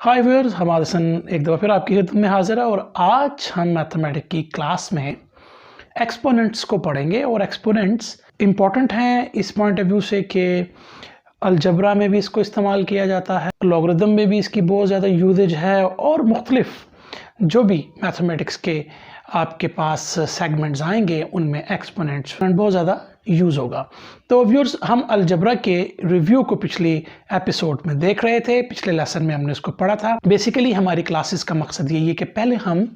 हाय viewers, हम आदसन एक दफ़ा फिर आपकी खिदमत में हाजिर है और आज हम मैथमेटिक्स की क्लास में एक्सपोनेंट्स को पढ़ेंगे। और एक्सपोनेंट्स इम्पॉर्टेंट हैं इस पॉइंट ऑफ व्यू से कि अलजबरा में भी इसको इस्तेमाल किया जाता है, लॉगरिदम में भी इसकी बहुत ज़्यादा यूजेज है और मुख्तलिफ जो भी मैथमेटिक्स के आपके पास सेगमेंट्स आएंगे उनमें एक्सपोनेंट्स बहुत ज़्यादा यूज़ होगा। तो व्यूअर्स, हम अलजबरा के रिव्यू को पिछले एपिसोड में देख रहे थे, पिछले लेसन में हमने इसको पढ़ा था। बेसिकली हमारी क्लासेस का मकसद यही है कि पहले हम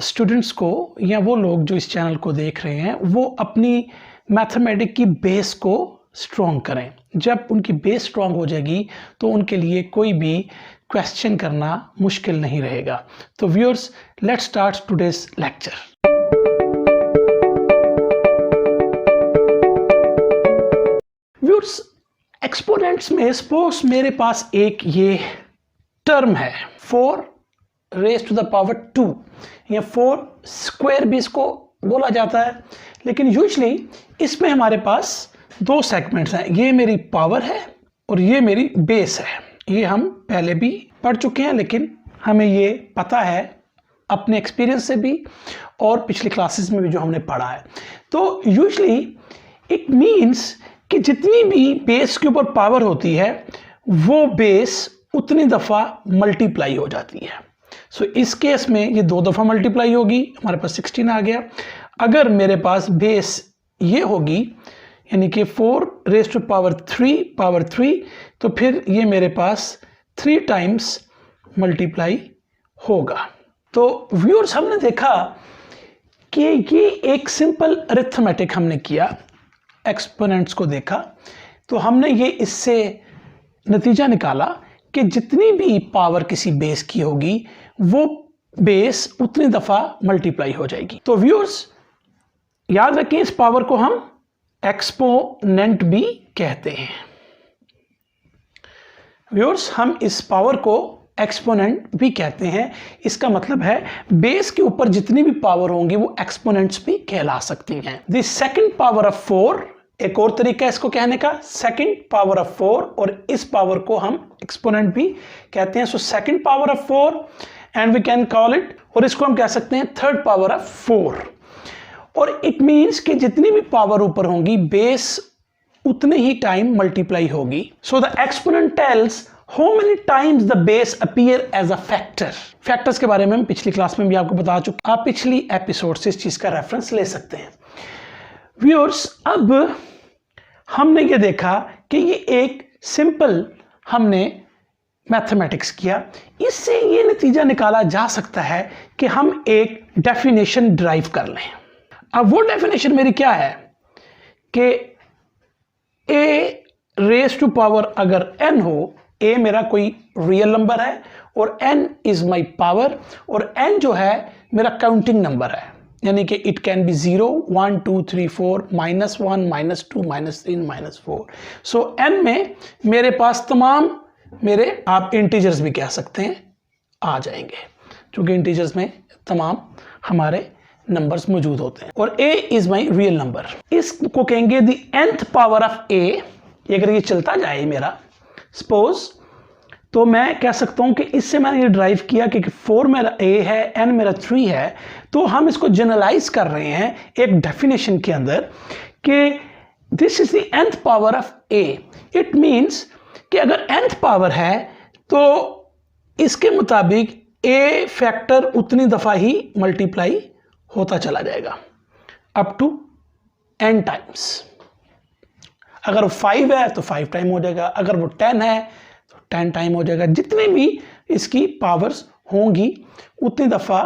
स्टूडेंट्स को या वो लोग जो इस चैनल को देख रहे हैं वो अपनी मैथमेटिक्स की बेस को स्ट्रॉन्ग करें। जब उनकी बेस स्ट्रॉन्ग हो जाएगी तो उनके लिए कोई भी क्वेश्चन करना मुश्किल नहीं रहेगा। तो viewers, let's start today's lecture. Viewers, exponents में सपोज मेरे पास एक ये टर्म है 4 रेज़ टू द पावर 2 या 4 स्क्वायर भी इसको बोला जाता है, लेकिन यूजुअली इसमें हमारे पास दो सेगमेंट्स हैं। ये मेरी पावर है और ये मेरी बेस है। ये हम पहले भी पढ़ चुके हैं, लेकिन हमें ये पता है अपने एक्सपीरियंस से भी और पिछली क्लासेस में भी जो हमने पढ़ा है। तो यूजुअली इट मीन्स कि जितनी भी बेस के ऊपर पावर होती है वो बेस उतनी दफ़ा मल्टीप्लाई हो जाती है। सो इस केस में ये 2 दफ़ा मल्टीप्लाई होगी, हमारे पास 16 आ गया। अगर मेरे पास बेस ये होगी यानी कि 4 रेज़ टू पावर 3 तो फिर ये मेरे पास 3 टाइम्स मल्टीप्लाई होगा। तो व्यूअर्स, हमने देखा कि ये एक सिंपल अरिथमेटिक हमने किया, एक्सपोनेंट्स को देखा, तो हमने ये इससे नतीजा निकाला कि जितनी भी पावर किसी बेस की होगी वो बेस उतनी दफ़ा मल्टीप्लाई हो जाएगी। तो व्यूअर्स, याद रखें इस पावर को हम एक्सपोनेंट भी कहते हैं। व्यूअर्स, हम इस पावर को एक्सपोनेंट भी कहते हैं। इसका मतलब है बेस के ऊपर जितनी भी पावर होंगी वो एक्सपोनेंट्स भी कहला सकती हैं। द सेकंड पावर ऑफ 4, एक और तरीका है इसको कहने का, सेकंड पावर ऑफ 4, और इस पावर को हम एक्सपोनेंट भी कहते हैं। So second power of 4 and we can call it, और इसको हम कह सकते हैं थर्ड पावर ऑफ 4। और इट मीन्स कि जितनी भी पावर ऊपर होंगी बेस उतने ही टाइम मल्टीप्लाई होगी। So the exponent tells how many times the base appear as a factor। Factors के बारे में हम पिछली क्लास में भी आपको बता चुके, आप पिछली एपिसोड से इस चीज का रेफरेंस ले सकते हैं। व्यूअर्स, अब हमने ये देखा कि ये एक सिंपल हमने मैथमेटिक्स किया, इससे ये नतीजा निकाला जा सकता है कि हम एक डेफिनेशन ड्राइव कर लें। अब वो डेफिनेशन मेरी क्या है कि a रेज़ टू पावर अगर n हो, a मेरा कोई रियल नंबर है और n इज माई पावर, और n जो है मेरा काउंटिंग नंबर है, यानी कि it can be 0 1 2 3 4 -1 -2 -3 -4। So n में मेरे पास तमाम मेरे, आप इंटीजर्स भी कह सकते हैं, आ जाएंगे, क्योंकि इंटीजर्स में तमाम हमारे नंबर्स मौजूद होते हैं। और a is my real number, इसको कहेंगे the nth power of a। अगर ये चलता जाए मेरा सपोज, तो मैं कह सकता हूं कि इससे मैंने ये ड्राइव किया कि 4 मेरा a है, n मेरा 3 है, तो हम इसको जनरलाइज कर रहे हैं एक डेफिनेशन के अंदर कि this is the nth power of a। It means कि अगर nth पावर है तो इसके मुताबिक a फैक्टर उतनी दफा ही मल्टीप्लाई होता चला जाएगा अप टू n टाइम्स। अगर वो 5 है तो 5 टाइम हो जाएगा, अगर वो 10 है तो 10 टाइम हो जाएगा। जितनी भी इसकी पावर्स होंगी उतनी दफ़ा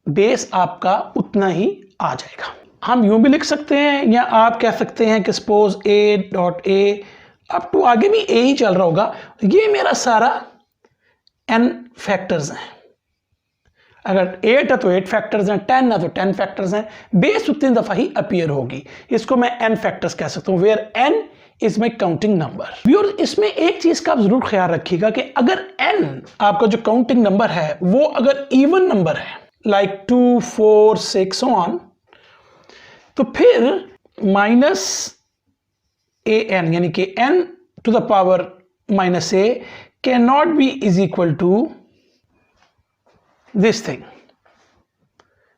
बेस आपका उतना ही आ जाएगा। हम यूं भी लिख सकते हैं या आप कह सकते हैं कि सपोज a.a अप टू आगे भी a ही चल रहा होगा, ये मेरा सारा n फैक्टर्स हैं। अगर 8 है तो 8 फैक्टर्स हैं, 10 है तो 10 फैक्टर्स हैं, बेस उतनी दफा ही अपीयर होगी। इसको मैं n फैक्टर्स कह सकता हूं, where n is my counting number. Viewers, इसमें एक चीज का आप जरूर ख्याल रखिएगा कि अगर n आपका जो काउंटिंग नंबर है वो अगर इवन नंबर है, लाइक 2 4 6 ऑन, तो फिर -an यानी कि n to the power -a can not be is equal to this thing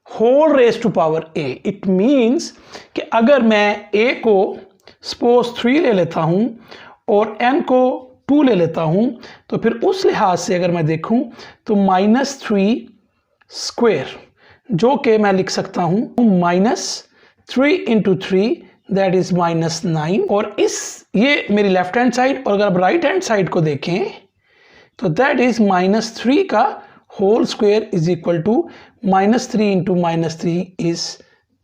whole raise to power a, it means कि अगर मैं a को सपोज 3 ले लेता हूं और n को 2 ले लेता हूं, तो फिर उस लिहाज से अगर मैं देखूं तो -3 स्क्वायर, जो कि मैं लिख सकता हूं -3 × 3 दैट इज -9, और ये मेरी लेफ्ट हैंड साइड, और अगर आप राइट हैंड साइड को देखें तो दैट इज -3 का whole square is equal to -3 × -3 is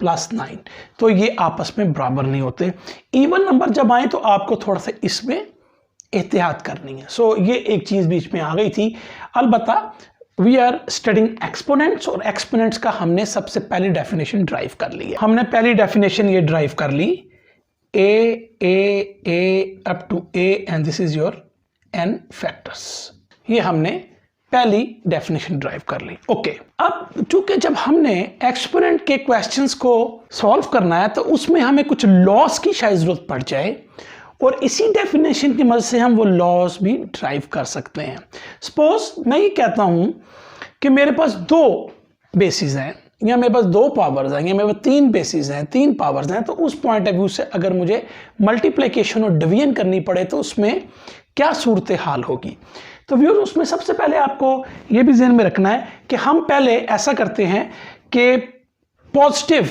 +9। तो ये आपस में बराबर नहीं होते। इवन नंबर जब आए तो आपको थोड़ा सा इसमें एहतियात करनी है। सो ये एक चीज बीच में आ गई थी। अलबत्ता वी आर स्टडिंग एक्सपोनेंट्स, और एक्सपोनेंट्स का हमने सबसे पहली डेफिनेशन ड्राइव कर ली है। हमने पहली डेफिनेशन ये ड्राइव कर ली, a up to a and this is your n factors. ये हमने पहली डेफिनेशन ड्राइव कर ली। ओके, अब चूंकि जब हमने एक्सपोनेंट के क्वेश्चंस को सॉल्व करना है तो उसमें हमें कुछ लॉस की शायद जरूरत पड़ जाए, और इसी डेफिनेशन की मदद से हम वो लॉस भी ड्राइव कर सकते हैं। सपोज मैं ये कहता हूं कि मेरे पास 2 बेसिस हैं, या मेरे पास 2 पावर्स हैं, या मेरे पास 3 बेसिस हैं, 3 पावर्स हैं, तो उस पॉइंट ऑफ व्यू से अगर मुझे मल्टीप्लिकेशन और डिवीजन करनी पड़े तो उसमें क्या सूरत हाल होगी। तो व्यूअर्स, उसमें सबसे पहले आपको ये भी ध्यान में रखना है कि हम पहले ऐसा करते हैं कि पॉजिटिव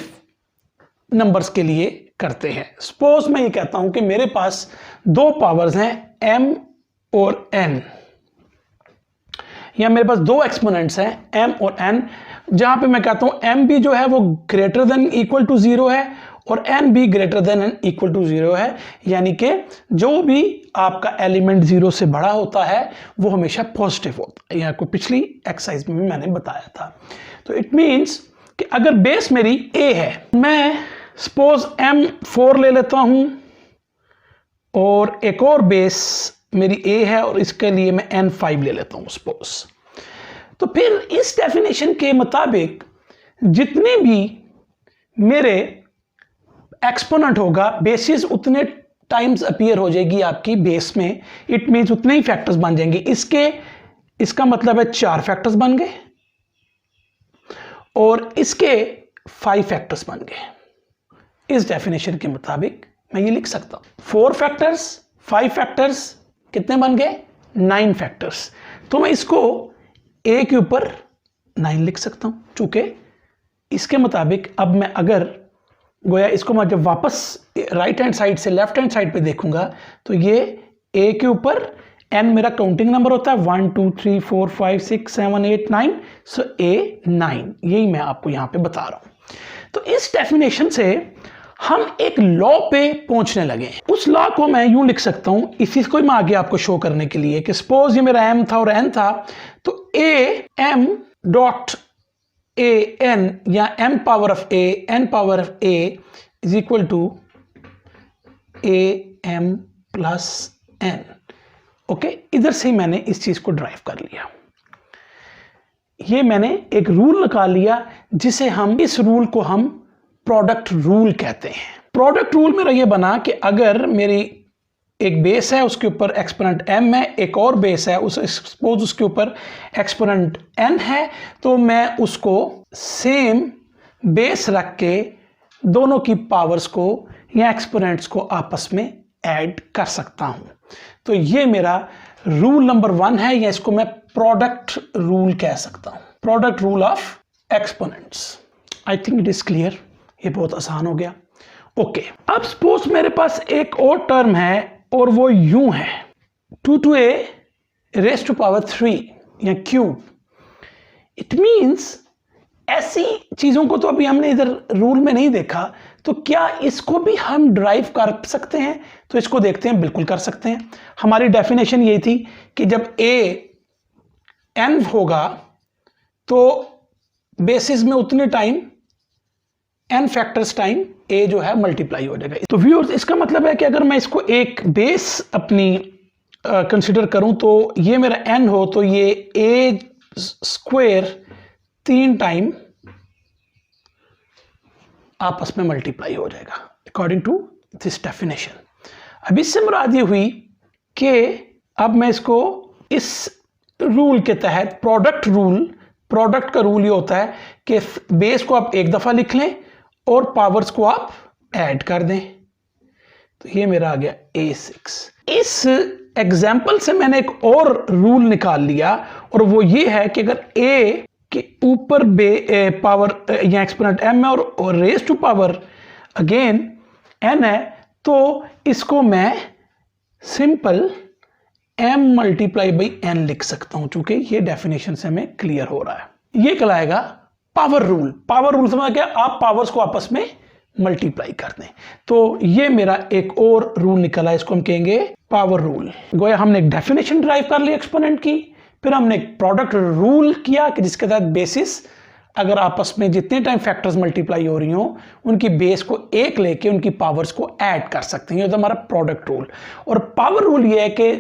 नंबर्स के लिए करते हैं। सपोज मैं ये कहता हूं कि मेरे पास 2 पावर्स हैं m और n, या मेरे पास 2 एक्सपोनेंट्स हैं m और n, जहां पे मैं कहता हूं m भी जो है वो ग्रेटर देन इक्वल टू 0 है और n भी greater than and equal to 0 है, यानी कि जो भी आपका एलिमेंट 0 से बड़ा होता है वो हमेशा पॉजिटिव होता है। यहाँ को पिछली एक्सरसाइज में भी मैंने बताया था। तो इट मीन्स कि अगर बेस मेरी a है, मैं सपोज m4 ले लेता हूं और एक और बेस मेरी a है और इसके लिए मैं n5 ले लेता हूं सपोज। तो फिर इस डेफिनेशन के मुताबिक जितने भी मेरे एक्सपोनेंट होगा, बेसिस उतने टाइम्स अपीयर हो जाएगी आपकी बेस में। इट मीन्स उतने ही फैक्टर्स बन जाएंगे। इसका मतलब है 4 फैक्टर्स बन गए और इसके 5 फैक्टर्स बन गए। इस डेफिनेशन के मुताबिक मैं ये लिख सकता हूं 4 फैक्टर्स 5 फैक्टर्स कितने बन गए, 9 फैक्टर्स। तो मैं इसको a के ऊपर 9 लिख सकता हूं, चूंकि इसके मुताबिक अब मैं अगर गोया इसको मैं जब वापस राइट हैंड साइड से लेफ्ट हैंड साइड पे देखूंगा तो ये a के ऊपर n मेरा काउंटिंग नंबर होता है 1 2 3 4 5 6 7 8 9, सो a 9, यही मैं आपको यहां पे बता रहा हूं। तो इस डेफिनेशन से हम एक लॉ पे पहुंचने लगे। उस लॉ को मैं यूं लिख सकता हूं, इसी को मैं आगे आपको शो करने के लिए कि सपोज ये मेरा m था और n था, तो a m dot a n या m power of a n power of a is equal to a m plus n। Okay, इधर से ही मैंने इस चीज को ड्राइव कर लिया। ये मैंने एक रूल निकाल लिया जिसे हम, इस रूल को हम प्रोडक्ट रूल कहते हैं। प्रोडक्ट रूल मेरा ये बना कि अगर मेरी एक बेस है उसके ऊपर एक्सपोनेंट m है, एक और बेस है सपोज उसके ऊपर एक्सपोनेंट n है, तो मैं उसको सेम बेस रख के दोनों की पावर्स को या एक्सपोनेंट्स को आपस में ऐड कर सकता हूं। तो ये मेरा रूल नंबर 1 है, या इसको मैं प्रोडक्ट रूल कह सकता हूं, product rule of exponents. I think it is clear, ये बहुत आसान हो गया। ओके, अब सपोज मेरे पास एक और टर्म है और वो यूं है 2 to a raised to power 3 या क्यूब। इट मींस ऐसी चीजों को तो अभी हमने इधर रूल में नहीं देखा, तो क्या इसको भी हम ड्राइव कर सकते हैं? तो इसको देखते हैं, बिल्कुल कर सकते हैं। हमारी डेफिनेशन ये थी कि जब a n होगा तो बेसिस में उतने time n factors time a जो है मल्टीप्लाई हो जाएगा। तो व्यूअर्स, इसका मतलब है कि अगर मैं इसको एक बेस अपनी कंसिडर करूं तो ये मेरा n हो तो ये a स्क्वायर 3 टाइम आपस में मल्टीप्लाई हो जाएगा अकॉर्डिंग टू दिस डेफिनेशन। अब इससे मुराद ये हुई कि अब मैं इसको इस रूल के तहत, प्रोडक्ट रूल प्रोडक्ट का रूल ये होता है कि बेस को आप एक दफ़ा लिख लें और पावर्स को आप ऐड कर दें। तो ये मेरा आ गया A6। इस एग्जाम्पल से मैंने एक और रूल निकाल लिया और वो ये है कि अगर A के ऊपर पावर या एक्सपोनेंट m है और raise to power again n है, तो इसको मैं simple m multiply by n लिख सकता हूं, चूंकि ये डेफिनेशन से हमें क्लियर हो रहा है। ये कहलाएगा पावर रूल। पावर रूल समझ गया, आप पावर्स को आपस में मल्टीप्लाई कर दें। तो ये मेरा एक और रूल निकला, इसको हम कहेंगे पावर रूल। गोया हमने एक डेफिनेशन ड्राइव कर ली एक्सपोनेंट की, फिर हमने एक प्रोडक्ट रूल किया कि जिसके तहत बेसिस अगर आपस में जितने टाइम फैक्टर्स मल्टीप्लाई हो रही हो उनकी बेस को एक लेके उनकी पावर्स को ऐड कर सकते हैं, ये तो हमारा प्रोडक्ट रूल। और पावर रूल ये है कि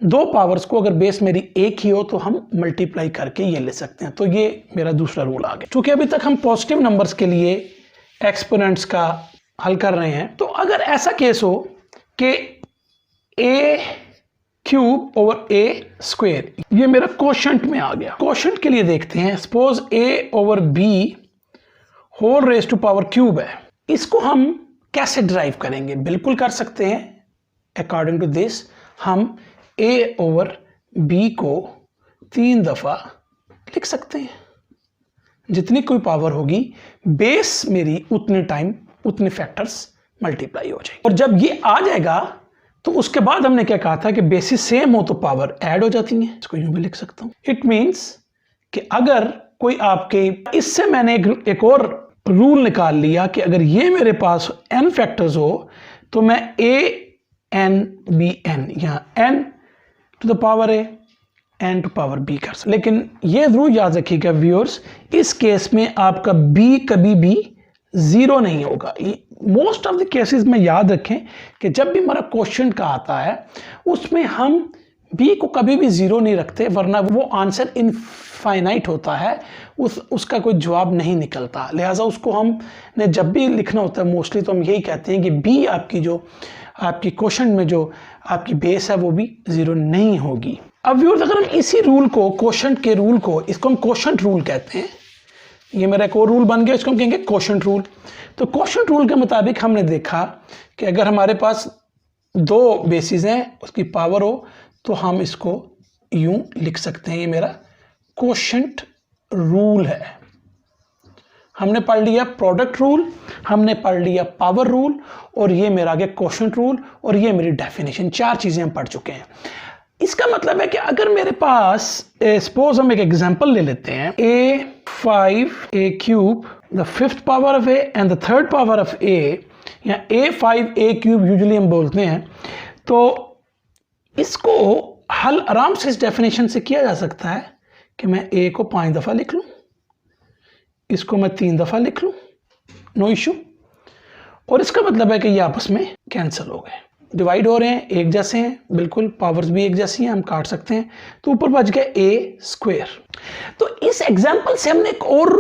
दो पावर्स को अगर बेस मेरी एक ही हो तो हम मल्टीप्लाई करके ये ले सकते हैं। तो ये मेरा दूसरा रूल आ गया। क्योंकि अभी तक हम पॉजिटिव नंबर्स के लिए एक्सपोनेंट्स का हल कर रहे हैं, तो अगर ऐसा केस हो कि a cube over a square, ये मेरा क्वोशंट में आ गया। क्वोशंट के लिए देखते हैं, suppose a over b whole raise to power cube है, इसको हम कैसे ड्राइव करेंगे? बिल्कुल कर सकते हैं। अकॉर्डिंग टू दिस हम a ओवर b को 3 दफा लिख सकते हैं। जितनी कोई पावर होगी बेस मेरी उतने टाइम उतने फैक्टर्स मल्टीप्लाई हो जाएगी। और जब ये आ जाएगा तो उसके बाद हमने क्या कहा था कि बेसिस सेम हो तो पावर ऐड हो जाती है। इसको यूं भी लिख सकता हूं, इट मींस कि अगर कोई आपके, इससे मैंने एक और रूल निकाल लिया कि अगर ये मेरे पास n फैक्टर्स हो तो मैं a n b n, यहां n to the power a n to power b कर सकते। लेकिन ये जरूर याद रखिएगा व्यूअर्स, इस केस में आपका b कभी भी जीरो नहीं होगा। मोस्ट ऑफ द केसेस में याद रखें कि जब भी हमारा क्वेश्चन का आता है उसमें हम b को कभी भी जीरो नहीं रखते, वरना वो आंसर इनफाइनाइट होता है, उसका कोई जवाब नहीं निकलता। लिहाजा उसको हमने जब भी लिखना होता है मोस्टली तो हम यही कहते हैं कि b आपकी जो आपकी क्वेश्चन में जो आपकी बेस है वो भी जीरो नहीं होगी। अब व्यूअर्स, अगर हम इसी रूल को, क्वोशंट के रूल को, इसको हम क्वोशंट रूल कहते हैं, ये मेरा एक और रूल बन गया, इसको हम कहेंगे क्वोशंट रूल। तो क्वोशंट रूल के मुताबिक हमने देखा कि अगर हमारे पास दो बेसिस हैं, उसकी पावर हो, तो हम इसको यूं लिख सकते हैं। ये मेरा क्वोशंट रूल है। हमने पढ़ लिया प्रोडक्ट रूल, हमने पढ़ लिया पावर रूल, और ये मेरा आगे क्वोशंट रूल, और ये मेरी डेफिनेशन। 4 चीजें हम पढ़ चुके हैं। इसका मतलब है कि अगर मेरे पास सपोज हम एक एग्जांपल ले लेते हैं, a5a cube the fifth power of a and the third power of a, या a5a क्यूब यूजुअली हम बोलते हैं, तो इसको हल आराम से इस डेफिनेशन से किया जा सकता है कि मैं a को 5 दफा लिख लूं, इसको मैं 3 दफा लिख लूं, नो इशू। और इसका मतलब है कि ये आपस में कैंसिल हो गए, डिवाइड हो रहे हैं, एक जैसे हैं, बिल्कुल पावर्स भी एक जैसी हैं, हम काट सकते हैं। तो ऊपर बच गया a स्क्वायर। तो इस एग्जांपल से हमने एक और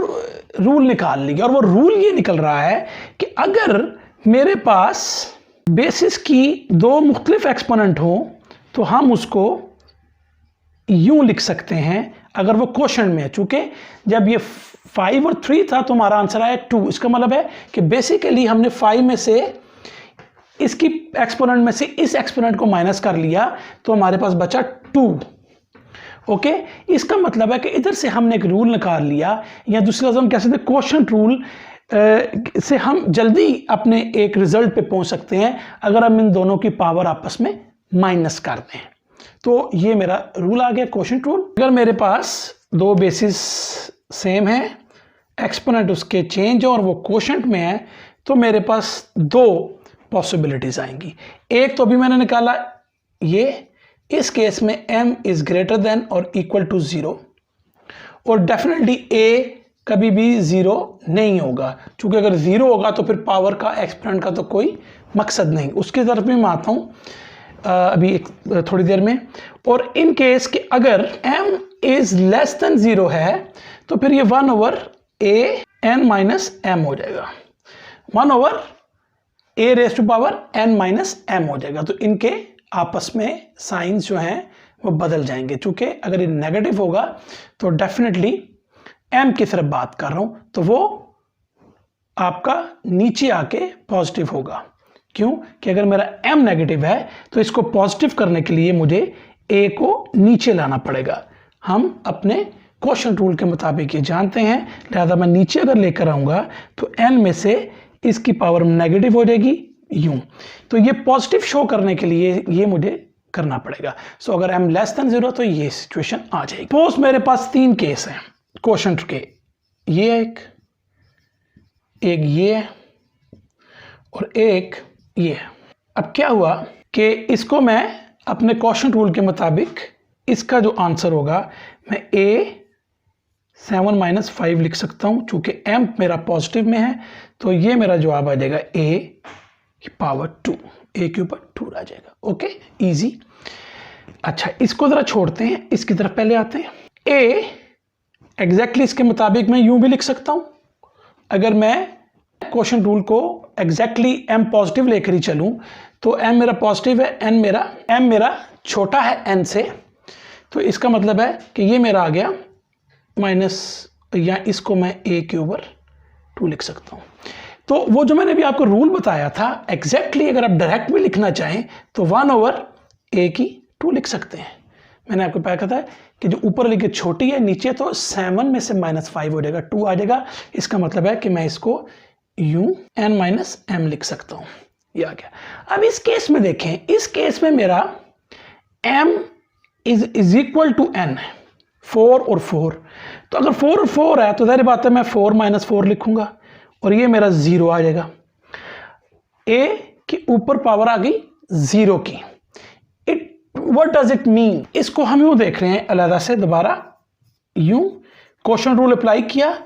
रूल निकाल लिया, और वो रूल ये निकल रहा है कि अगर मेरे पास बेसिस की 2 मुख्तलिफ एक्सपोनेंट हो तो हम उसको यूं लिख सकते हैं अगर वो क्वोशंट में है। चूंकि जब ये 5 और 3 था तो हमारा आंसर आया 2। इसका मतलब है कि बेसिकली हमने 5 में से इसकी एक्सपोनेंट में से इस एक्सपोनेंट को माइनस कर लिया, तो हमारे पास बचा 2। ओके, इसका मतलब है कि इधर से हमने एक रूल निकाल लिया, या दूसरा हम कह सकते हैं क्वोशंट रूल से हम जल्दी अपने एक रिजल्ट पे पहुंच सकते हैं अगर हम इन दोनों की पावर आपस में माइनस कर दें। तो ये मेरा रूल आ गया, क्वोशंट रूल। अगर मेरे पास 2 बेसिस सेम है, एक्सपोनेंट उसके चेंज और वो क्वोशंट में है, तो मेरे पास 2 पॉसिबिलिटीज आएंगी। एक तो अभी मैंने निकाला, ये इस केस में m इज ग्रेटर देन और इक्वल टू 0, और डेफिनेटली a कभी भी 0 नहीं होगा, क्योंकि अगर 0 होगा तो फिर पावर का एक्सपोनेंट का तो कोई मकसद नहीं। उसकी तरफ भी मैं आता हूँ अभी थोड़ी देर में। और इन केस कि अगर m इज लेस देन 0 है तो फिर ये 1 over a n minus m हो जाएगा, 1 over a raise to power n minus m हो जाएगा। तो इनके आपस में साइंस जो हैं वो बदल जाएंगे, क्योंकि अगर ये नेगेटिव होगा तो डेफिनेटली एम की सिर्फ बात कर रहा हूं, तो वो आपका नीचे आके पॉजिटिव होगा। क्यों? कि अगर मेरा एम नेगेटिव है तो इसको पॉजिटिव करने के लिए मुझे ए को नीचे लाना पड़ेगा। हम अपने क्वोशंट रूल के मुताबिक ये जानते हैं, लिहाजा मैं नीचे अगर लेकर आऊंगा तो एन में से इसकी पावर नेगेटिव हो जाएगी यूं। तो ये पॉजिटिव शो करने के लिए ये मुझे करना पड़ेगा। सो अगर एम लेस देन 0 तो ये सिचुएशन आ जाएगी। सपोज मेरे पास 3 केस हैं क्वोशंट के, ये एक ये और एक ये। अब क्या हुआ कि इसको मैं अपने क्वोशंट रूल के मुताबिक इसका जो आंसर होगा मैं a 7 - 5 लिख सकता हूं। चूंकि m मेरा पॉजिटिव में है तो ये मेरा जवाब आ जाएगा a की पावर 2, a के ऊपर 2 आ जाएगा। Okay, easy. अच्छा, इसको जरा छोड़ते हैं, इसकी तरफ पहले आते हैं। a एग्जैक्टली इसके मुताबिक मैं यूं भी लिख सकता हूं। अगर मैं क्वोशंट रूल को एग्जैक्टली m पॉजिटिव लेकर ही चलूं तो m मेरा पॉजिटिव है, m मेरा छोटा है n से, तो इसका मतलब है कि ये मेरा आ गया माइनस, या इसको मैं a के ऊपर 2 लिख सकता हूं। तो वो जो मैंने अभी आपको रूल बताया था, एग्जैक्टली अगर आप डायरेक्ट भी लिखना चाहें तो 1/a की 2 लिख सकते हैं। मैंने आपको पहले कहा था कि जो ऊपर लिखे छोटी है, नीचे तो 7 में से -5 हो जाएगा, 2 आ जाएगा। इसका मतलब है कि मैं इसको यूं n - m लिख सकता हूं। ये आ गया। अब इस केस में देखें, इस केस में मेरा m is equal to n है, 4 और 4। तो अगर 4 और 4 है तो जाहिर बात है मैं 4 - 4 लिखूंगा और ये मेरा 0 आ जाएगा। a की ऊपर पावर आ गई 0 की। What does it mean? इसको हम यूं देख रहे हैं अलग से, दोबारा यूं क्वोशंट रूल अप्लाई किया।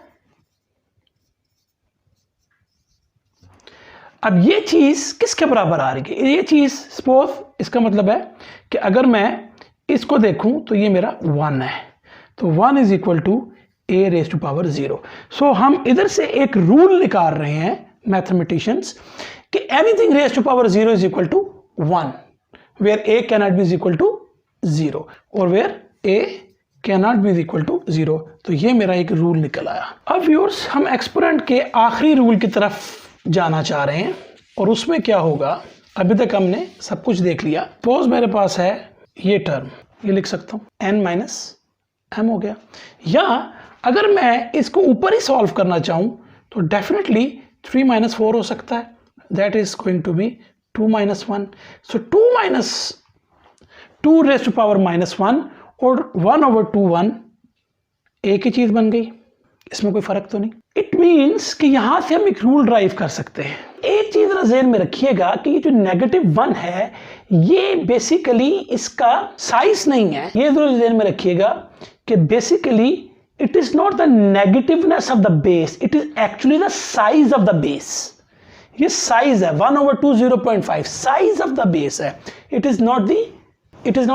अब ये चीज किसके बराबर आ रही है? ये चीज सपोज, इसका मतलब है कि अगर मैं इसको देखूं तो ये मेरा 1 है, तो 1 is equal to a raise to power 0। So हम इधर से एक रूल निकाल रहे हैं मैथमेटिशियंस कि anything raise to power 0 is equal to 1, where a cannot be is equal to 0 और where a cannot be is equal to 0। तो ये मेरा एक रूल निकल आया। अब व्यूअर्स, हम एक्सपोनेंट के आखिरी रूल की तरफ जाना चाह रहे हैं और उसमें क्या होगा, अभी तक हमने सब कुछ देख लिया। सपोज मेरे पास है ये टर्म, ये लिख सकता हूं n - m हो गया। या अगर मैं इसको ऊपर ही सॉल्व करना चाहूं तो डेफिनेटली 3 - 4 हो सकता है, that is going to be 2 - 1। So 2 raise to power -1 और 1/2 एक ही चीज बन गई, इसमें कोई फर्क तो नहीं। इट मीन्स कि यहां से हम एक रूल ड्राइव कर सकते हैं। एक चीज ज़हन में रखिएगा कि ये जो -1 है ये बेसिकली इसका साइज नहीं है। ये जरूर ज़हन में रखिएगा कि basically it is not the negativeness of the base, it is actually the size of the base. ये साइज है 1/2 0.5 साइज ऑफ द बेस है। It is not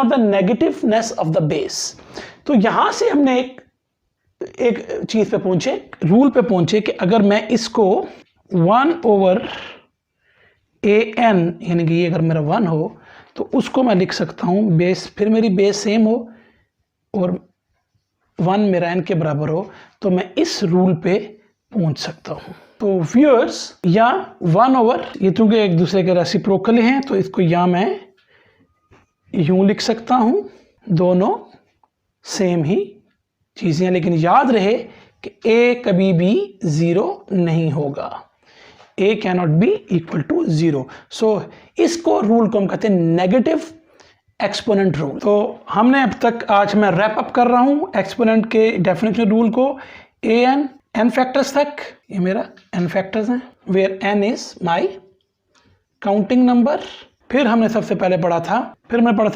the negativeness of the base. तो यहां से हमने एक चीज पे पहुंचे, रूल पे पहुंचे कि अगर मैं इसको 1/an यानी कि ये अगर मेरा 1 हो तो उसको मैं लिख सकता हूं बेस, फिर मेरी बेस सेम हो और 1 मेरा n के बराबर हो, तो मैं इस रूल पे पहुंच सकता हूं। तो व्यूअर्स, या 1/, ये चूंकि एक दूसरे के रेसिप्रोकल हैं तो इसको या मैं यूं लिख सकता हूं, दोनों सेम ही चीजें। लेकिन याद रहे कि a कभी भी 0 नहीं होगा, a cannot be equal to 0। So इसको रूल को हम कहते हैं नेगेटिव एक्सपोनेंट रूल। तो हमने अब तक, आज मैं रैप अप कर रहा हूं एक्सपोनेंट के डेफिनेशन रूल को, n फैक्टर्स तक। ये मेरा n फैक्टर्स हैं, where n is my counting number. फिर हमने सबसे पहले पढ़ा था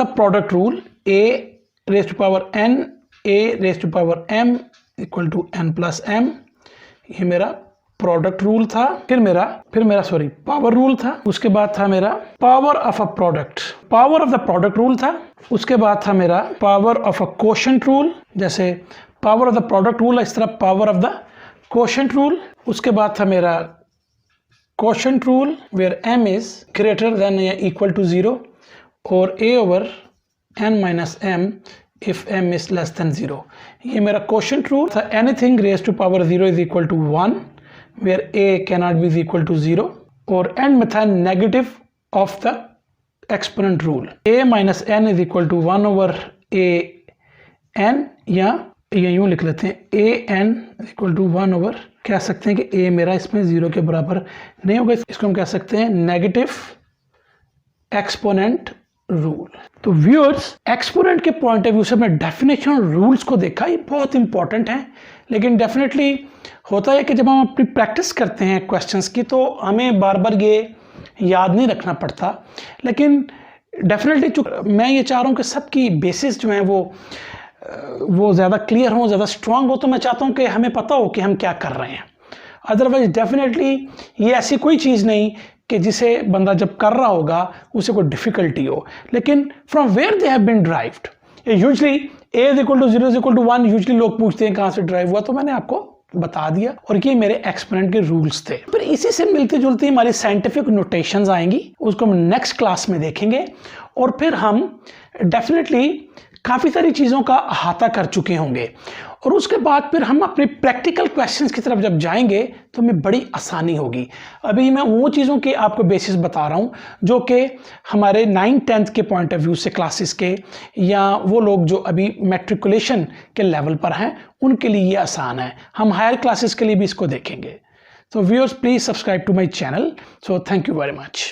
product rule, a raise to power n a raise to power m equal to n plus m। ये मेरा प्रोडक्ट रूल था। फिर मेरा पावर रूल था। उसके बाद था मेरा power of the product rule था। उसके बाद था मेरा power of a quotient rule, जैसे power of the product rule इस तरह power of the quotient rule. उसके बाद था मेरा quotient rule where m is greater than या इक्वल टू 0 और a over n - m if m is less than 0। ये मेरा क्वोशिएंट रूल था। Anything raise to power 0 is equal to 1 where a cannot be equal to 0 और and method negative of the exponent rule. a minus n is equal to 1 over a n, या ये यूं लिख लेते हैं a n equal to 1 over, कह सकते हैं कि a मेरा इसमें 0 के बराबर नहीं होगा, इसको हम कह सकते हैं नेगेटिव एक्सपोनेंट रूल। तो व्यूअर्स, एक्सपोनेंट के पॉइंट ऑफ व्यू से हमने डेफिनेशन रूल्स को देखा, ये बहुत इंपॉर्टेंट है। लेकिन डेफिनेटली होता है कि जब हम अपनी प्रैक्टिस करते हैं क्वेश्चंस की तो हमें बार बार ये याद नहीं रखना पड़ता। लेकिन डेफिनेटली मैं ये चाह रहा हूँ कि सबकी बेसिस जो है वो ज़्यादा क्लियर हो, ज़्यादा स्ट्रांग हो। तो मैं चाहता हूँ कि हमें पता हो कि हम क्या कर रहे हैं। अदरवाइज डेफिनेटली ये ऐसी कोई चीज़ नहीं कि जिसे बंदा जब कर रहा होगा उसे कोई डिफिकल्टी हो। लेकिन from where they have been derived, usually a is equal to 0 is equal to 1 usually लोग पूछते हैं कहाँ से ड्राइव हुआ, तो मैंने आपको बता दिया और ये मेरे एक्सपोनेंट के रूल्स थे। फिर इसी से मिलती जुलती हमारी साइंटिफिक नोटेशंस आएंगी, उसको हम नेक्स्ट क्लास में देखेंगे। और फिर हम डेफिनेटली काफ़ी सारी चीज़ों का अहाता कर चुके होंगे और उसके बाद फिर हम अपने प्रैक्टिकल क्वेश्चंस की तरफ जब जाएंगे तो हमें बड़ी आसानी होगी। अभी मैं वो चीज़ों के आपको बेसिस बता रहा हूँ जो कि हमारे 9th-10th के पॉइंट ऑफ व्यू से क्लासेस के, या वो लोग जो अभी मैट्रिकुलेशन के लेवल पर हैं उनके लिए ये आसान है। हम हायर क्लासेस के लिए भी इसको देखेंगे। तो viewers, please subscribe to my channel. So thank you very much.